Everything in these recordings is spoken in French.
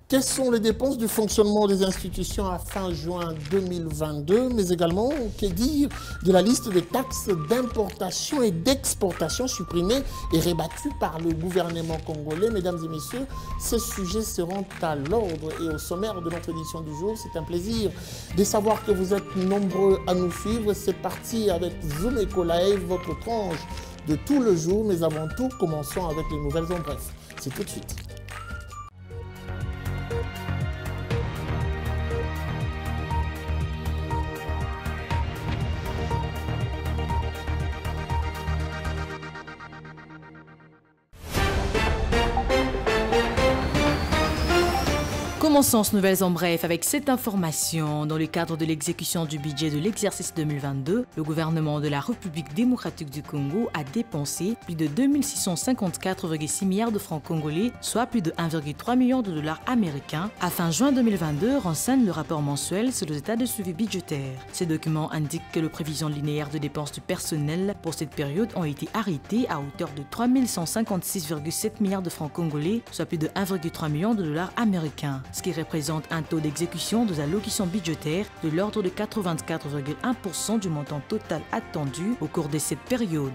Quelles sont les dépenses du fonctionnement des institutions à fin juin 2022, mais également, que dire de la liste des taxes d'importation et d'exportation supprimées et rébattues par le gouvernement congolais? Mesdames et messieurs, ces sujets seront à l'ordre et au sommaire de notre édition du jour. C'est un plaisir de savoir que vous êtes nombreux à nous suivre. C'est parti avec Zoom Eco Live, votre tranche de tout le jour. Mais avant tout, commençons avec les nouvelles en bref. C'est tout de suite. Commençons ce Nouvelles en bref avec cette information. Dans le cadre de l'exécution du budget de l'exercice 2022, le gouvernement de la République démocratique du Congo a dépensé plus de 2654,6 milliards de francs congolais, soit plus de 1,3 million de dollars américains. À fin juin 2022, renseigne le rapport mensuel sur les états de suivi budgétaire. Ces documents indiquent que les prévisions linéaires de dépenses du personnel pour cette période ont été arrêtées à hauteur de 3156,7 milliards de francs congolais, soit plus de 1,3 million de dollars américains, ce qui représente un taux d'exécution des allocations budgétaires de l'ordre de 84,1% du montant total attendu au cours de cette période.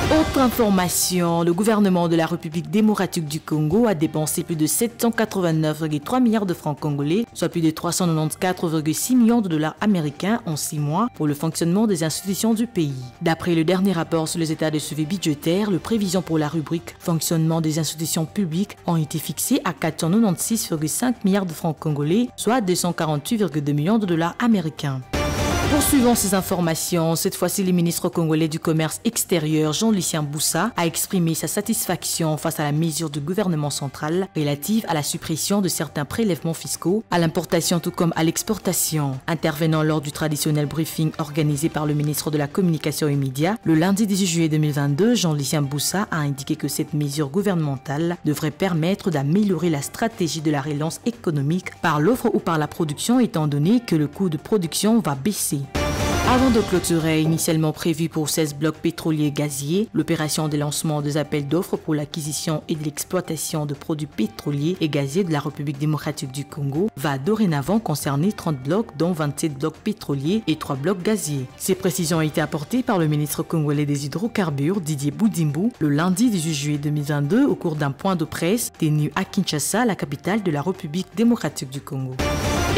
Autre information, le gouvernement de la République démocratique du Congo a dépensé plus de 789,3 milliards de francs congolais, soit plus de 394,6 millions de dollars américains en 6 mois pour le fonctionnement des institutions du pays. D'après le dernier rapport sur les états de suivi budgétaire, les prévisions pour la rubrique fonctionnement des institutions publiques ont été fixées à 496,5 milliards de francs congolais, soit 248,2 millions de dollars américains. Poursuivons ces informations. Cette fois-ci, le ministre congolais du Commerce extérieur, Jean-Lucien Boussa, a exprimé sa satisfaction face à la mesure du gouvernement central relative à la suppression de certains prélèvements fiscaux à l'importation tout comme à l'exportation. Intervenant lors du traditionnel briefing organisé par le ministre de la Communication et Médias, le lundi 18 juillet 2022, Jean-Lucien Boussa a indiqué que cette mesure gouvernementale devrait permettre d'améliorer la stratégie de la relance économique par l'offre ou par la production, étant donné que le coût de production va baisser. Avant de clôturer, initialement prévu pour 16 blocs pétroliers et gaziers, l'opération de lancement des appels d'offres pour l'acquisition et de l'exploitation de produits pétroliers et gaziers de la République démocratique du Congo va dorénavant concerner 30 blocs, dont 27 blocs pétroliers et 3 blocs gaziers. Ces précisions ont été apportées par le ministre congolais des hydrocarbures, Didier Boudimbu, le lundi 18 juillet 2022 au cours d'un point de presse tenu à Kinshasa, la capitale de la République démocratique du Congo.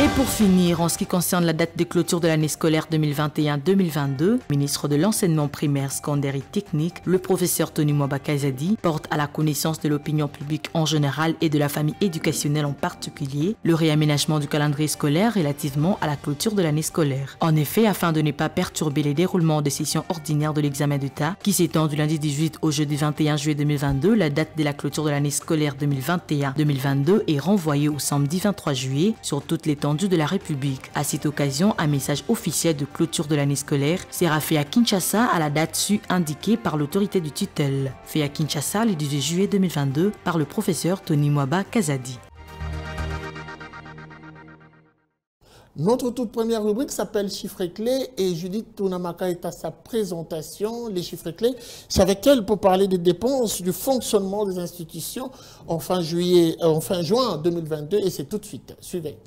Et pour finir, en ce qui concerne la date de clôture de l'année scolaire 2021-2022, le ministre de l'enseignement primaire, secondaire et technique, le professeur Tony Mwaba Kazadi, porte à la connaissance de l'opinion publique en général et de la famille éducationnelle en particulier le réaménagement du calendrier scolaire relativement à la clôture de l'année scolaire. En effet, afin de ne pas perturber les déroulements des sessions ordinaires de l'examen d'État, qui s'étend du lundi 18 au jeudi 21 juillet 2022, la date de la clôture de l'année scolaire 2021-2022 est renvoyée au samedi 23 juillet sur toute l'étendue de la République. À cette occasion, un message officiel de clôture de l'année scolaire sera fait à Kinshasa à la date indiquée par l'autorité du tutelle. Fait à Kinshasa le 18 juillet 2022 par le professeur Tony Mwaba Kazadi. Notre toute première rubrique s'appelle Chiffres clés et Judith Tunamaka est à sa présentation. Les chiffres clés, c'est avec elle pour parler des dépenses, du fonctionnement des institutions en fin juin 2022 et c'est tout de suite. Suivez.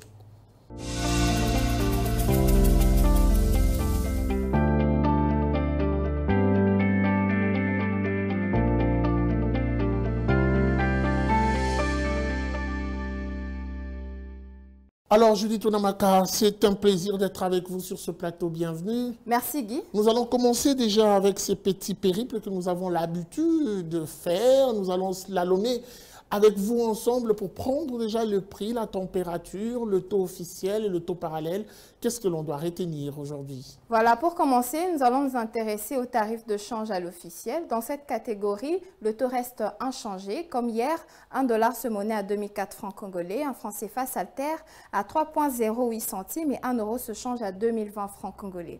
Alors, Judith Tunamaka, c'est un plaisir d'être avec vous sur ce plateau. Bienvenue. Merci Guy. Nous allons commencer déjà avec ces petits périples que nous avons l'habitude de faire. Nous allons slalommer avec vous ensemble pour prendre déjà le prix, la température, le taux officiel et le taux parallèle. Qu'est-ce que l'on doit retenir aujourd'hui? Voilà, pour commencer, nous allons nous intéresser aux tarifs de change à l'officiel. Dans cette catégorie, le taux reste inchangé. Comme hier, 1 dollar se monnaie à 2004 francs congolais, un franc CFA s'altère à 3,08 centimes et 1 euro se change à 2020 francs congolais.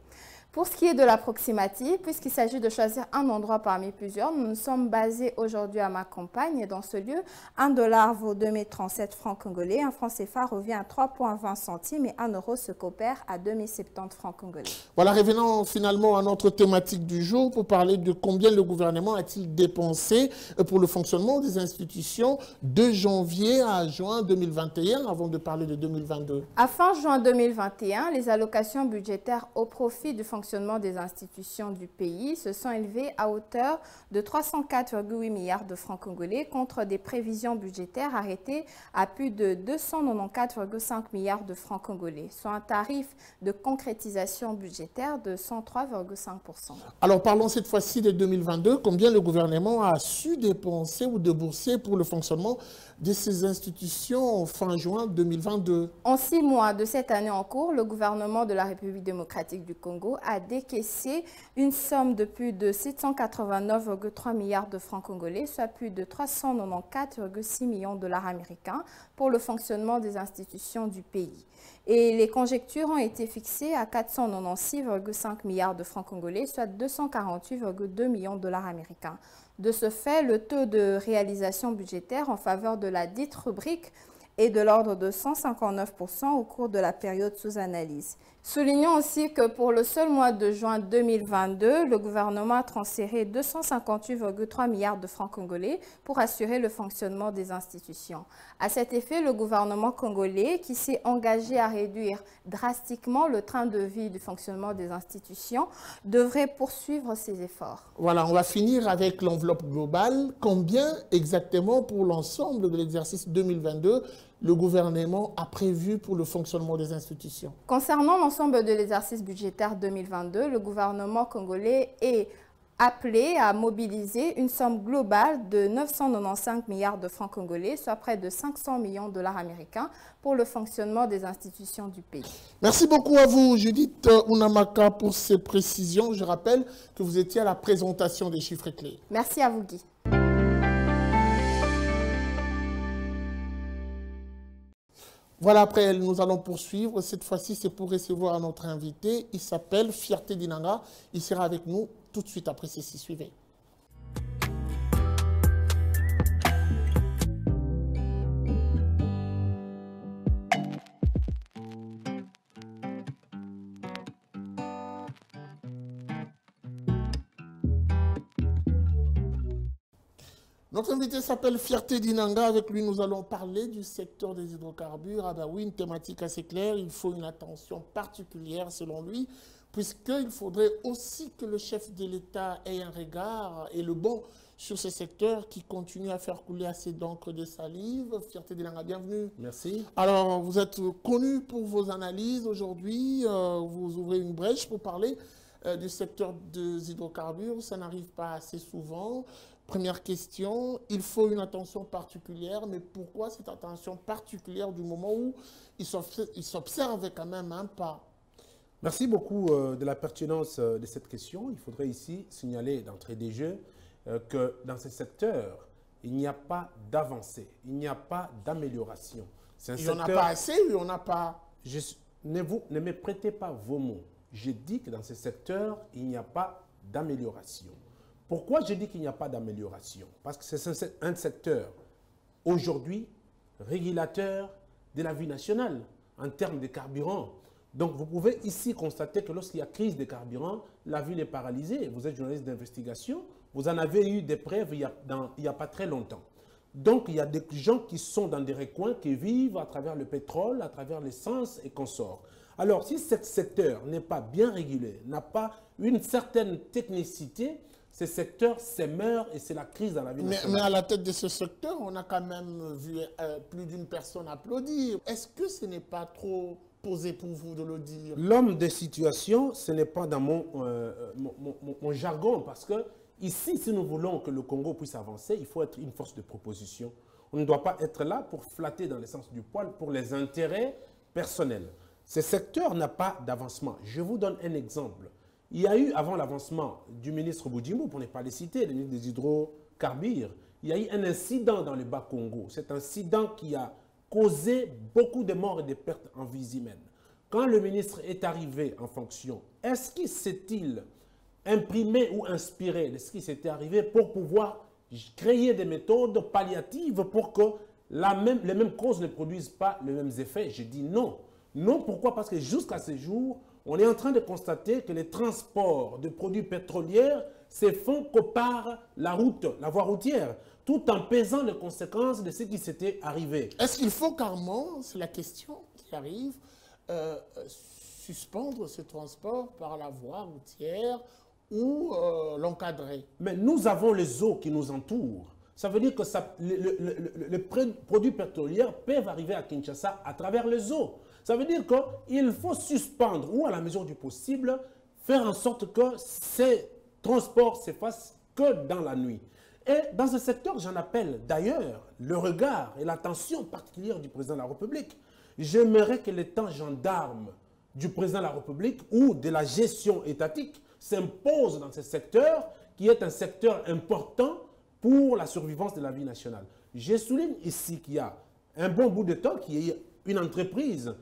Pour ce qui est de l'approximatif, puisqu'il s'agit de choisir un endroit parmi plusieurs, nous sommes basés aujourd'hui à ma campagne et dans ce lieu, 1 dollar vaut 2037 francs congolais, un franc CFA revient à 3,20 centimes et 1 euro se coopère à 2070 francs congolais. Voilà, revenons finalement à notre thématique du jour pour parler de combien le gouvernement a-t-il dépensé pour le fonctionnement des institutions de janvier à juin 2021 avant de parler de 2022. À fin juin 2021, les allocations budgétaires au profit du fonctionnement des institutions du pays se sont élevées à hauteur de 304,8 milliards de francs congolais contre des prévisions budgétaires arrêtées à plus de 294,5 milliards de francs congolais, soit un tarif de concrétisation budgétaire de 103,5%. Alors parlons cette fois-ci de 2022. Combien le gouvernement a su dépenser ou débourser pour le fonctionnement de ces institutions fin juin 2022? En 6 mois de cette année en cours, le gouvernement de la République démocratique du Congo a décaissé une somme de plus de 789,3 milliards de francs congolais, soit plus de 394,6 millions de dollars américains pour le fonctionnement des institutions du pays. Et les conjectures ont été fixées à 496,5 milliards de francs congolais, soit 248,2 millions de dollars américains. De ce fait, le taux de réalisation budgétaire en faveur de la dite rubrique est de l'ordre de 159% au cours de la période sous analyse. Soulignons aussi que pour le seul mois de juin 2022, le gouvernement a transféré 258,3 milliards de francs congolais pour assurer le fonctionnement des institutions. À cet effet, le gouvernement congolais, qui s'est engagé à réduire drastiquement le train de vie du fonctionnement des institutions, devrait poursuivre ses efforts. Voilà, on va finir avec l'enveloppe globale. Combien exactement pour l'ensemble de l'exercice 2022 le gouvernement a prévu pour le fonctionnement des institutions? Concernant l'ensemble de l'exercice budgétaire 2022, le gouvernement congolais est appelé à mobiliser une somme globale de 995 milliards de francs congolais, soit près de 500 millions de dollars américains pour le fonctionnement des institutions du pays. Merci beaucoup à vous, Judith Unamaka, pour ces précisions. Je rappelle que vous étiez à la présentation des chiffres clés. Merci à vous, Guy. Voilà, après, nous allons poursuivre. Cette fois-ci, c'est pour recevoir notre invité. Il s'appelle Fierté Dinanga. Il sera avec nous tout de suite après ceci. Suivez. Notre invité s'appelle Fierté Dinanga. Avec lui, nous allons parler du secteur des hydrocarbures. Ah ben oui, une thématique assez claire. Il faut une attention particulière, selon lui, puisqu'il faudrait aussi que le chef de l'État ait un regard et le bon sur ce secteur qui continue à faire couler assez d'encre de salive. Fierté Dinanga, bienvenue. Merci. Alors, vous êtes connu pour vos analyses aujourd'hui. Vous ouvrez une brèche pour parler du secteur des hydrocarbures. Ça n'arrive pas assez souvent. Première question, il faut une attention particulière, mais pourquoi cette attention particulière du moment où il s'observe quand même un pas? Merci beaucoup de la pertinence de cette question. Il faudrait ici signaler d'entrée des jeux que dans ce secteur, il n'y a pas d'avancée, il n'y a pas d'amélioration. Il n'y en a pas assez ou il n'y en a pas? Ne me prêtez pas vos mots. Je dis que dans ce secteur, il n'y a pas d'amélioration. Pourquoi je dis qu'il n'y a pas d'amélioration? Parce que c'est un secteur aujourd'hui régulateur de la vie nationale en termes de carburant. Donc vous pouvez ici constater que lorsqu'il y a crise de carburant, la ville est paralysée. Vous êtes journaliste d'investigation, vous en avez eu des preuves il n'y a pas très longtemps. Donc il y a des gens qui sont dans des recoins, qui vivent à travers le pétrole, à travers l'essence et consorts. Alors si ce secteur n'est pas bien régulé, n'a pas une certaine technicité, ce secteur s'émeurt et c'est la crise dans la vie nationale. Mais à la tête de ce secteur, on a quand même vu plus d'une personne applaudir. Est-ce que ce n'est pas trop posé pour vous de le dire? L'homme de situation, ce n'est pas dans mon jargon, parce que ici, si nous voulons que le Congo puisse avancer, il faut être une force de proposition. On ne doit pas être là pour flatter dans le sens du poil pour les intérêts personnels. Ce secteur n'a pas d'avancement. Je vous donne un exemple. Il y a eu, avant l'avancement du ministre Boudjimbo, pour ne pas les citer, le ministre des hydrocarbures, il y a eu un incident dans le Bas-Congo. Cet incident qui a causé beaucoup de morts et de pertes en vies humaines. quand le ministre est arrivé en fonction, est-ce qu'il s'est-il imprimé ou inspiré de ce qui s'était arrivé pour pouvoir créer des méthodes palliatives pour que les mêmes causes ne produisent pas les mêmes effets? Je dis non. Non, pourquoi? Parce que jusqu'à ce jour, on est en train de constater que les transports de produits pétroliers se font que par la voie routière, tout en pesant les conséquences de ce qui s'était arrivé. Est-ce qu'il faut carrément, c'est la question qui arrive, suspendre ce transport par la voie routière ou l'encadrer? Mais nous avons les eaux qui nous entourent. Ça veut dire que les produits pétroliers peuvent arriver à Kinshasa à travers les eaux. Ça veut dire qu'il faut suspendre ou à la mesure du possible faire en sorte que ces transports se fassent que dans la nuit. Et dans ce secteur, j'en appelle d'ailleurs le regard et l'attention particulière du président de la République. J'aimerais que l'État gendarme du président de la République ou de la gestion étatique s'impose dans ce secteur qui est un secteur important pour la survivance de la vie nationale. Je souligne ici qu'il y a un bon bout de temps qu'il y a une entreprise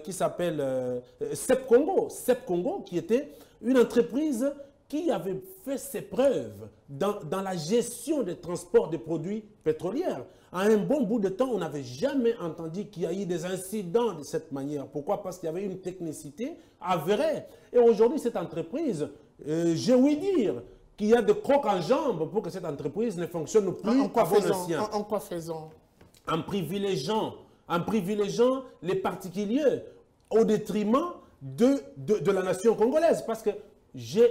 qui s'appelle CEP Congo. CEP Congo qui était une entreprise qui avait fait ses preuves dans la gestion des transports de produits pétroliers. À un bon bout de temps, on n'avait jamais entendu qu'il y a eu des incidents de cette manière. Pourquoi? Parce qu'il y avait une technicité avérée. Et aujourd'hui, cette entreprise, j'ai ouï dire qu'il y a de crocs en jambes pour que cette entreprise ne fonctionne plus en quoi à bon escient. En quoi faisant? En privilégiant les particuliers au détriment de la nation congolaise. Parce que je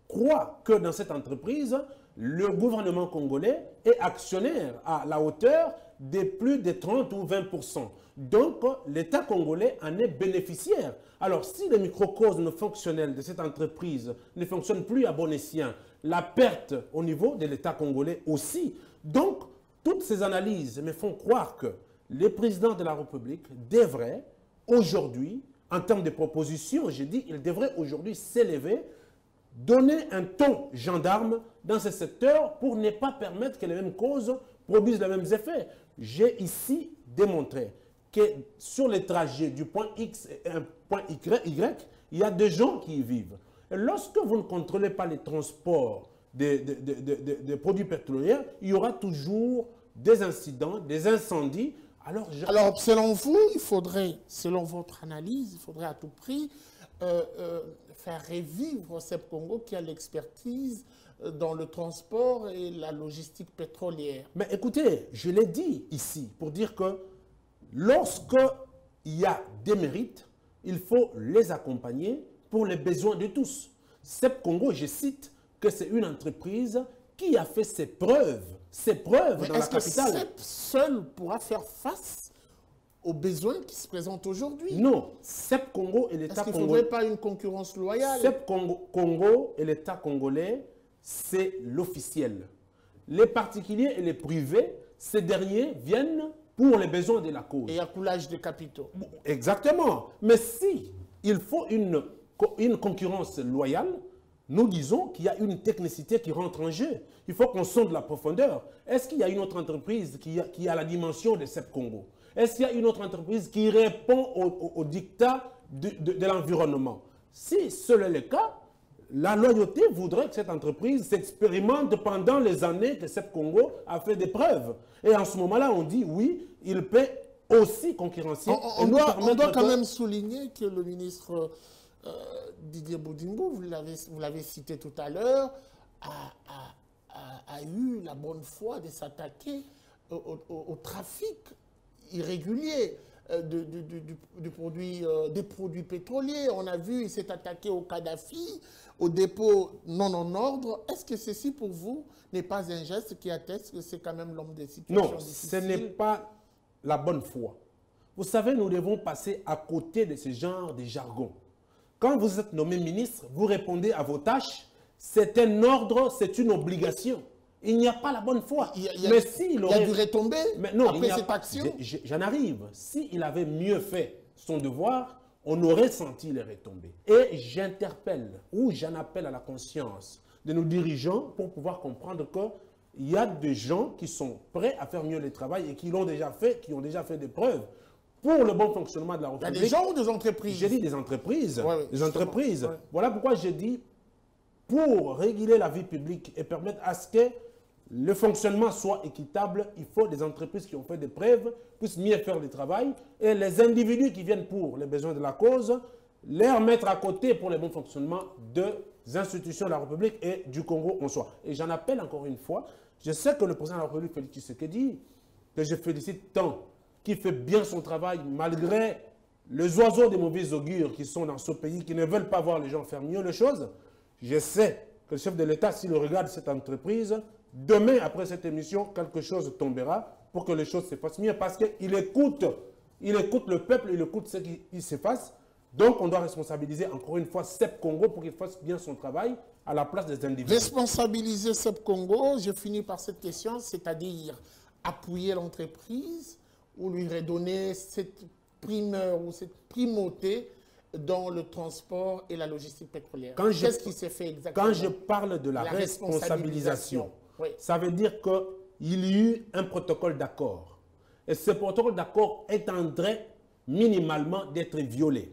crois que dans cette entreprise, le gouvernement congolais est actionnaire à la hauteur de plus de 30 ou 20%. Donc, l'État congolais en est bénéficiaire. Alors, si les microcosmes fonctionnels de cette entreprise ne fonctionnent plus à bon escient, la perte au niveau de l'État congolais aussi. Donc, toutes ces analyses me font croire que le président de la République devrait aujourd'hui, en termes de propositions, j'ai dit, il devrait aujourd'hui s'élever, donner un ton gendarme dans ce secteur pour ne pas permettre que les mêmes causes produisent les mêmes effets. J'ai ici démontré que sur les trajets du point X et un point Y, il y a des gens qui y vivent. Et lorsque vous ne contrôlez pas les transports des produits pétroliers, il y aura toujours des incidents, des incendies. Alors, selon vous, il faudrait, selon votre analyse, il faudrait à tout prix faire revivre CEP Congo qui a l'expertise dans le transport et la logistique pétrolière. Mais écoutez, je l'ai dit ici pour dire que lorsqu'il y a des mérites, il faut les accompagner pour les besoins de tous. CEP Congo, je cite que c'est une entreprise qui a fait ses preuves dans la capitale. Est-ce que CEP seul pourra faire face aux besoins qui se présentent aujourd'hui? Non, CEP Congo et l'État congolais... Est-ce qu'il ne faudrait pas une concurrence loyale? CEP Congo et l'État congolais, c'est l'officiel. Les particuliers et les privés, ces derniers viennent pour les besoins de la cause. Et à coulage de capitaux. Exactement. Mais si il faut une concurrence loyale, nous disons qu'il y a une technicité qui rentre en jeu. Il faut qu'on sonde la profondeur. Est-ce qu'il y a une autre entreprise qui a la dimension de CEP Congo? Est-ce qu'il y a une autre entreprise qui répond au dictat de l'environnement? Si ce est le cas, la loyauté voudrait que cette entreprise s'expérimente pendant les années que CEP Congo a fait des preuves. Et en ce moment-là, on dit oui, il peut aussi concurrencer. On doit quand même souligner que le ministre Didier Boudimbo, vous l'avez cité tout à l'heure, a eu la bonne foi de s'attaquer au trafic irrégulier des produits pétroliers. On a vu, il s'est attaqué au Kadhafi, au dépôt non en ordre. Est-ce que ceci, pour vous, n'est pas un geste qui atteste que c'est quand même l'homme des situations difficiles? Non, ce n'est pas la bonne foi. Vous savez, nous devons passer à côté de ce genre de jargon. Quand vous êtes nommé ministre, vous répondez à vos tâches. C'est un ordre, c'est une obligation. Il n'y a pas la bonne foi. Il y a dû retomber après cette action. J'en arrive. S'il avait mieux fait son devoir, on aurait senti les retombées. Et j'interpelle ou j'en appelle à la conscience de nos dirigeants pour pouvoir comprendre qu'il y a des gens qui sont prêts à faire mieux le travail et qui l'ont déjà fait, qui ont déjà fait des preuves pour le bon fonctionnement de la République. Il y a des gens ou des entreprises? J'ai dit des entreprises. Ouais, des entreprises. Ouais. Voilà pourquoi j'ai dit, pour réguler la vie publique et permettre à ce que le fonctionnement soit équitable, il faut des entreprises qui ont fait des preuves, puissent mieux faire le travail, et les individus qui viennent pour les besoins de la cause, les mettre à côté pour le bon fonctionnement des institutions de la République et du Congo en soi. Et j'en appelle encore une fois, je sais que le président de la République, Félix Tshisekedi, que je félicite tant, qui fait bien son travail malgré les oiseaux de mauvais augure qui sont dans ce pays, qui ne veulent pas voir les gens faire mieux les choses. Je sais que le chef de l'État, s'il regarde cette entreprise, demain, après cette émission, quelque chose tombera pour que les choses se fassent mieux parce qu'il écoute le peuple, il écoute ce qui se passe. Donc, on doit responsabiliser encore une fois CEP Congo pour qu'il fasse bien son travail à la place des individus. Responsabiliser CEP Congo, je finis par cette question, c'est-à-dire appuyer l'entreprise ou lui redonner cette primeur ou cette primauté dans le transport et la logistique pétrolière. Qu'est-ce qui s'est fait exactement? Quand je parle de la responsabilisation, oui. Ça veut dire qu'il y a eu un protocole d'accord. Et ce protocole d'accord est en train minimalement d'être violé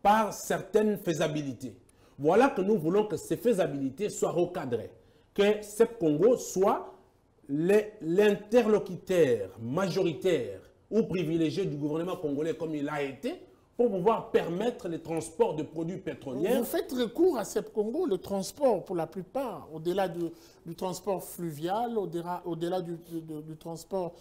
par certaines faisabilités. Voilà que nous voulons que ces faisabilités soient recadrées, que CEP Congo soit l'interlocuteur majoritaire ou privilégié du gouvernement congolais comme il a été, pour pouvoir permettre le transport de produits pétroliers. Vous faites recours à CEP Congo, le transport pour la plupart, au-delà du transport fluvial, au-delà du transport,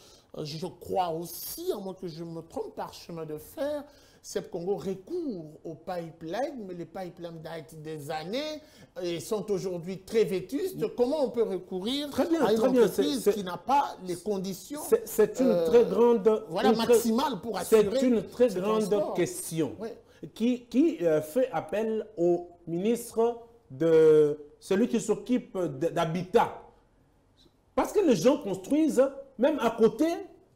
je crois aussi, à moins que je me trompe, par chemin de fer, CEP Congo recourt aux pipelines, mais les pipelines datent des années et sont aujourd'hui très vétustes. Comment on peut recourir à une entreprise qui n'a pas les conditions C'est une très grande... maximale pour assurer... C'est une très grande question qui fait appel au ministre celui qui s'occupe d'habitat. Parce que les gens construisent, même à côté...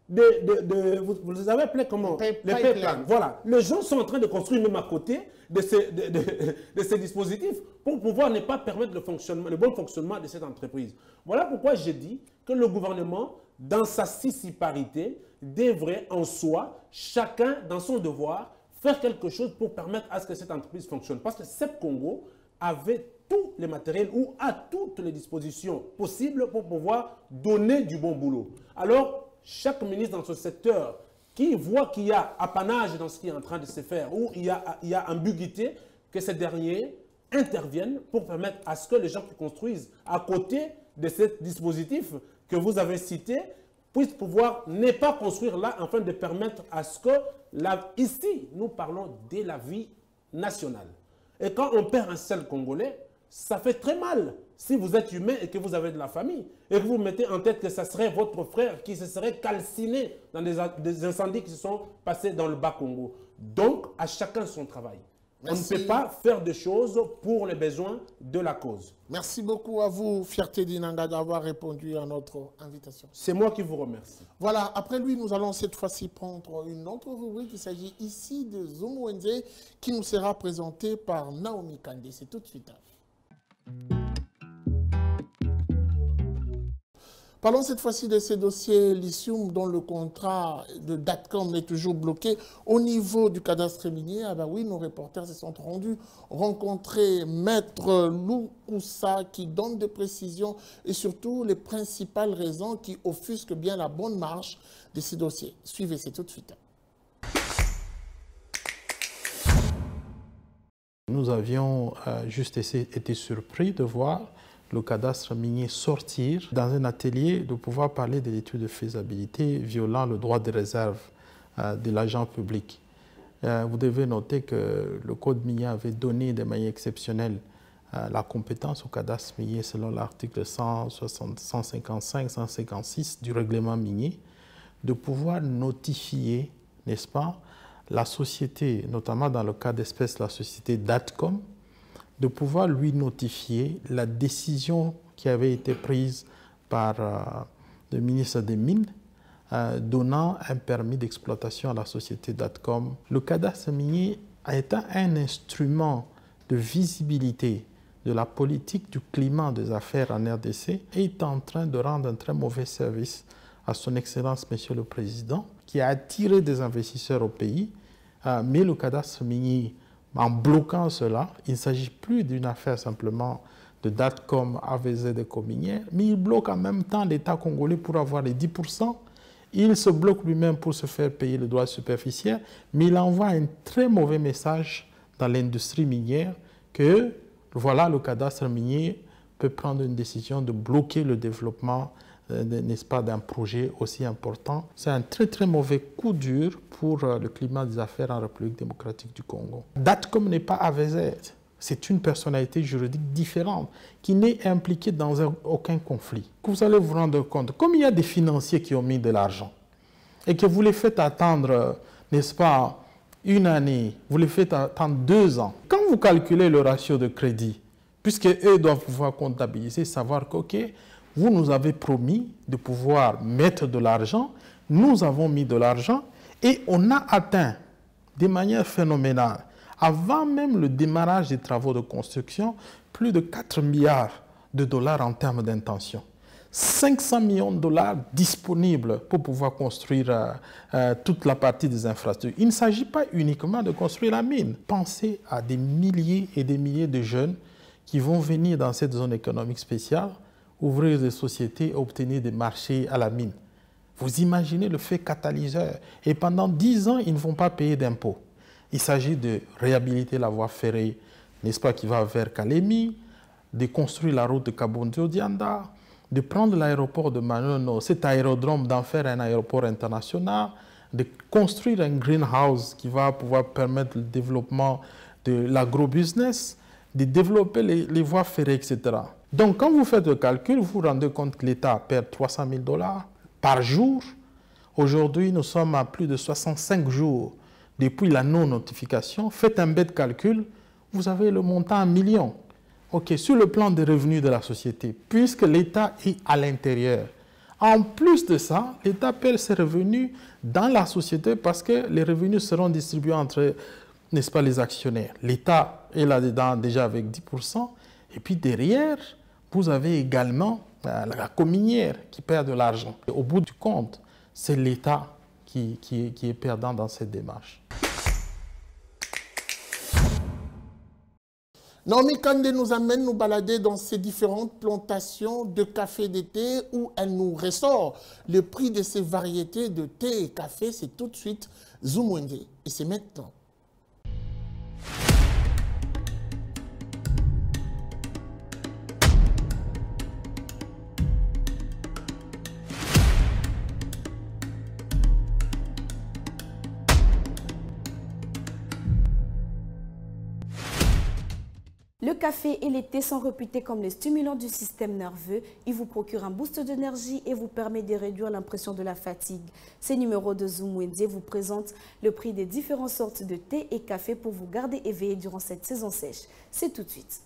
vous les avez appelés comment? Les pipelines. Voilà. Les gens sont en train de construire même à côté de ces dispositifs pour pouvoir ne pas permettre le bon fonctionnement de cette entreprise. Voilà pourquoi j'ai dit que le gouvernement, dans sa siciparité, devrait en soi, chacun dans son devoir, faire quelque chose pour permettre à ce que cette entreprise fonctionne. Parce que CEP Congo avait tous les matériels ou a toutes les dispositions possibles pour pouvoir donner du bon boulot. Alors, chaque ministre dans ce secteur qui voit qu'il y a apanage dans ce qui est en train de se faire ou il y a ambiguïté, que ces derniers interviennent pour permettre à ce que les gens qui construisent à côté de ce dispositif que vous avez cité puissent pouvoir ne pas construire là afin de permettre à ce que, ici, nous parlons de la vie nationale. Et quand on perd un seul Congolais, ça fait très mal. Si vous êtes humain et que vous avez de la famille, et que vous mettez en tête que ça serait votre frère qui se serait calciné dans des incendies qui se sont passés dans le Bas-Congo. Donc, à chacun son travail. Merci. On ne peut pas faire des choses pour les besoins de la cause. Merci beaucoup à vous, Fierté Dinanga, d'avoir répondu à notre invitation. C'est moi qui vous remercie. Voilà, après lui, nous allons cette fois-ci prendre une autre rubrique. Il s'agit ici de Zomo Nze, qui nous sera présentée par Naomi Kandé. C'est tout de suite. Parlons cette fois-ci de ces dossiers lithium dont le contrat de Datcom est toujours bloqué au niveau du cadastre minier. Ah ben oui, nos reporters se sont rendus rencontrer Maître Loukoussa qui donne des précisions et surtout les principales raisons qui offusquent bien la bonne marche de ces dossiers. Suivez, c'est tout de suite. Nous avions juste été surpris de voir le cadastre minier sortir dans un atelier de pouvoir parler de l'étude de faisabilité violant le droit de réserve de l'agent public. Vous devez noter que le code minier avait donné de manière exceptionnelle la compétence au cadastre minier selon l'article 155-156 du règlement minier de pouvoir notifier, n'est-ce pas, la société, notamment dans le cas d'espèce la société Datcom, de pouvoir lui notifier la décision qui avait été prise par le ministre des Mines donnant un permis d'exploitation à la société Datcom. Le cadastre minier étant un instrument de visibilité de la politique du climat des affaires en RDC est en train de rendre un très mauvais service à son Excellence, Monsieur le Président, qui a attiré des investisseurs au pays. Mais le cadastre minier, en bloquant cela, il ne s'agit plus d'une affaire simplement de Datcom, AVZ et Cominière, mais il bloque en même temps l'État congolais pour avoir les 10%. Il se bloque lui-même pour se faire payer le droit superficiel, mais il envoie un très mauvais message dans l'industrie minière que voilà, le cadastre minier peut prendre une décision de bloquer le développement, n'est-ce pas, d'un projet aussi important. C'est un très très mauvais coup dur pour le climat des affaires en République démocratique du Congo. Datcom n'est pas AVZ. C'est une personnalité juridique différente qui n'est impliquée dans aucun conflit. Vous allez vous rendre compte, comme il y a des financiers qui ont mis de l'argent et que vous les faites attendre, n'est-ce pas, une année, vous les faites attendre 2 ans. Quand vous calculez le ratio de crédit, puisque eux doivent pouvoir comptabiliser, savoir que, ok, vous nous avez promis de pouvoir mettre de l'argent, nous avons mis de l'argent et on a atteint de manière phénoménale, avant même le démarrage des travaux de construction, plus de 4 milliards de dollars en termes d'intention. 500 millions de dollars disponibles pour pouvoir construire toute la partie des infrastructures. Il ne s'agit pas uniquement de construire la mine. Pensez à des milliers et des milliers de jeunes qui vont venir dans cette zone économique spéciale, ouvrir des sociétés, obtenir des marchés à la mine. Vous imaginez le fait catalyseur. Et pendant 10 ans, ils ne vont pas payer d'impôts. Il s'agit de réhabiliter la voie ferrée, n'est-ce pas, qui va vers Kalemi, de construire la route de Kabondo-Dianda, de prendre l'aéroport de Manono, cet aérodrome, d'en faire un aéroport international, de construire un greenhouse qui va pouvoir permettre le développement de l'agro-business, de développer les voies ferrées, etc. Donc, quand vous faites le calcul, vous vous rendez compte que l'État perd 300 000 $ par jour. Aujourd'hui, nous sommes à plus de 65 jours depuis la non-notification. Faites un bête calcul, vous avez le montant en millions. OK, sur le plan des revenus de la société, puisque l'État est à l'intérieur. En plus de ça, l'État perd ses revenus dans la société parce que les revenus seront distribués entre, n'est-ce pas, les actionnaires. L'État est là-dedans déjà avec 10%. Et puis derrière, vous avez également la cominière qui perd de l'argent. Au bout du compte, c'est l'État qui est perdant dans cette démarche. Naomi Kande nous amène nous balader dans ces différentes plantations de café d'été où elle nous ressort le prix de ces variétés de thé et café. C'est tout de suite Zoumwende et c'est maintenant. Le café et le thé sont réputés comme les stimulants du système nerveux. Ils vous procurent un boost d'énergie et vous permettent de réduire l'impression de la fatigue. Ces numéros de Zoumwende vous présentent le prix des différentes sortes de thé et café pour vous garder éveillé durant cette saison sèche. C'est tout de suite.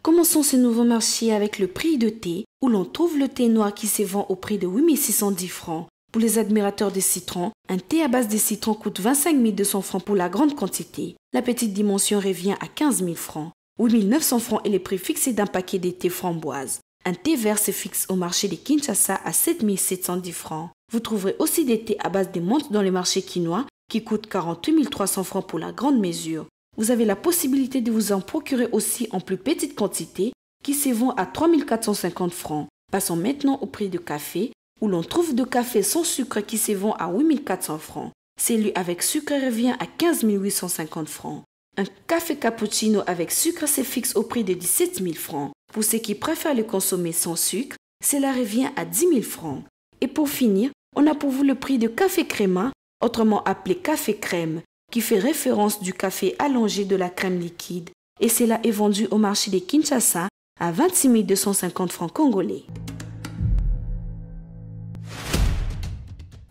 Commençons ce nouveau marché avec le prix de thé, où l'on trouve le thé noir qui se vend au prix de 8 610 francs. Pour les admirateurs des citrons, un thé à base de citron coûte 25 200 francs pour la grande quantité. La petite dimension revient à 15 000 francs. 8 900 francs est le prix fixé d'un paquet de thé framboise. Un thé vert se fixe au marché de Kinshasa à 7 710 francs. Vous trouverez aussi des thés à base de menthe dans le marché quinois qui coûtent 48 300 francs pour la grande mesure. Vous avez la possibilité de vous en procurer aussi en plus petite quantité qui se vend à 3 450 francs. Passons maintenant au prix du café, où l'on trouve de café sans sucre qui se vend à 8 400 francs. Celui avec sucre revient à 15 850 francs. Un café cappuccino avec sucre se fixe au prix de 17 000 francs. Pour ceux qui préfèrent le consommer sans sucre, cela revient à 10 000 francs. Et pour finir, on a pour vous le prix de café créma, autrement appelé café crème, qui fait référence du café allongé de la crème liquide. Et cela est vendu au marché de Kinshasa à 26 250 francs congolais.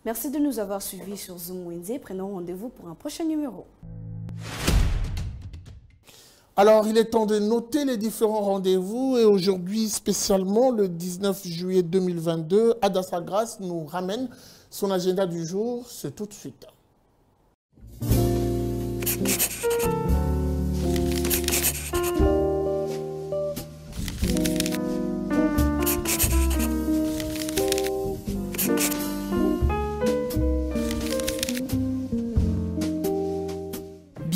Merci de nous avoir suivis sur Zoumwende. Prenons rendez-vous pour un prochain numéro. Alors, il est temps de noter les différents rendez-vous et aujourd'hui, spécialement le 19 juillet 2022, Adassa Grace nous ramène son agenda du jour. C'est tout de suite.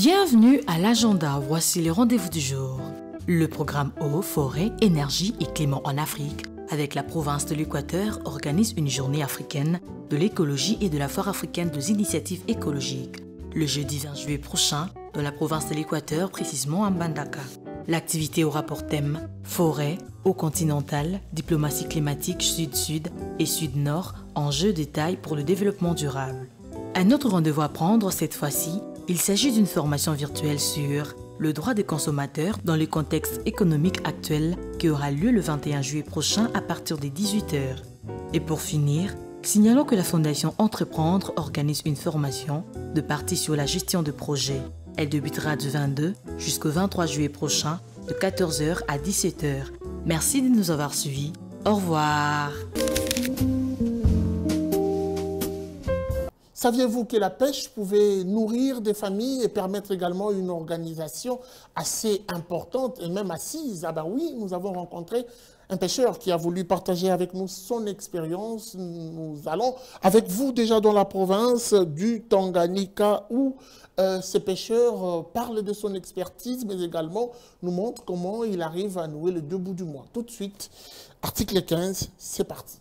Bienvenue à l'agenda, voici les rendez-vous du jour. Le programme Eau, Forêt, Énergie et Climat en Afrique, avec la province de l'Équateur, organise une journée africaine de l'écologie et de la foire africaine des initiatives écologiques, le jeudi 20 juillet prochain, dans la province de l'Équateur, précisément à Mbandaka. L'activité aura pour thème forêt, eau continentale, diplomatie climatique sud-sud et sud-nord, enjeux de taille pour le développement durable. Un autre rendez-vous à prendre cette fois-ci, il s'agit d'une formation virtuelle sur le droit des consommateurs dans le contexte économique actuel qui aura lieu le 21 juillet prochain à partir des 18h. Et pour finir, signalons que la Fondation Entreprendre organise une formation de partie sur la gestion de projets. Elle débutera du 22 jusqu'au 23 juillet prochain de 14h à 17h. Merci de nous avoir suivis. Au revoir. Saviez-vous que la pêche pouvait nourrir des familles et permettre également une organisation assez importante et même assise? Ah ben oui, nous avons rencontré un pêcheur qui a voulu partager avec nous son expérience. Nous allons avec vous déjà dans la province du Tanganyika où ces pêcheurs parlent de son expertise, mais également nous montrent comment il arrive à nouer les deux bouts du mois. Tout de suite, article 15, c'est parti.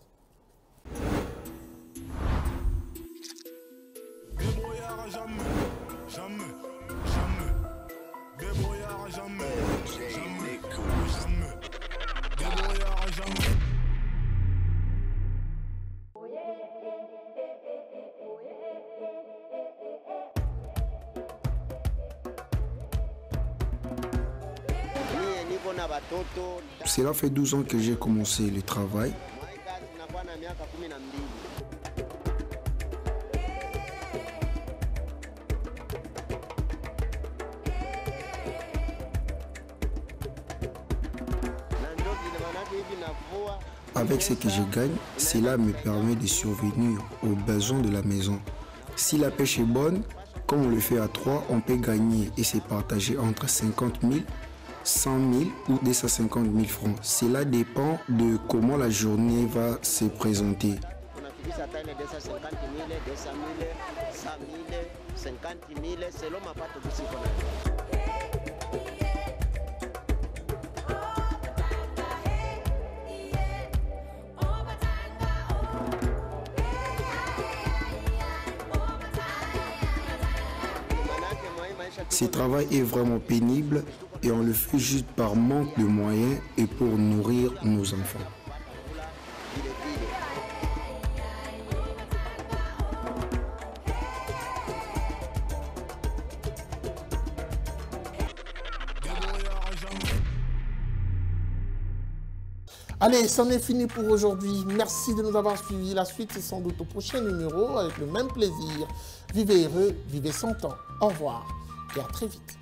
Cela fait 12 ans que j'ai commencé le travail. Avec ce que je gagne, cela me permet de survenir aux besoins de la maison. Si la pêche est bonne, comme on le fait à 3, on peut gagner et se partager entre 50 000, 100 000 ou 250 000 francs. Cela dépend de comment la journée va se présenter. Ce travail est vraiment pénible et on le fait juste par manque de moyens et pour nourrir nos enfants. Allez, c'en est fini pour aujourd'hui. Merci de nous avoir suivis. La suite, c'est sans doute au prochain numéro avec le même plaisir. Vivez heureux, vivez 100 ans. Au revoir et à très vite.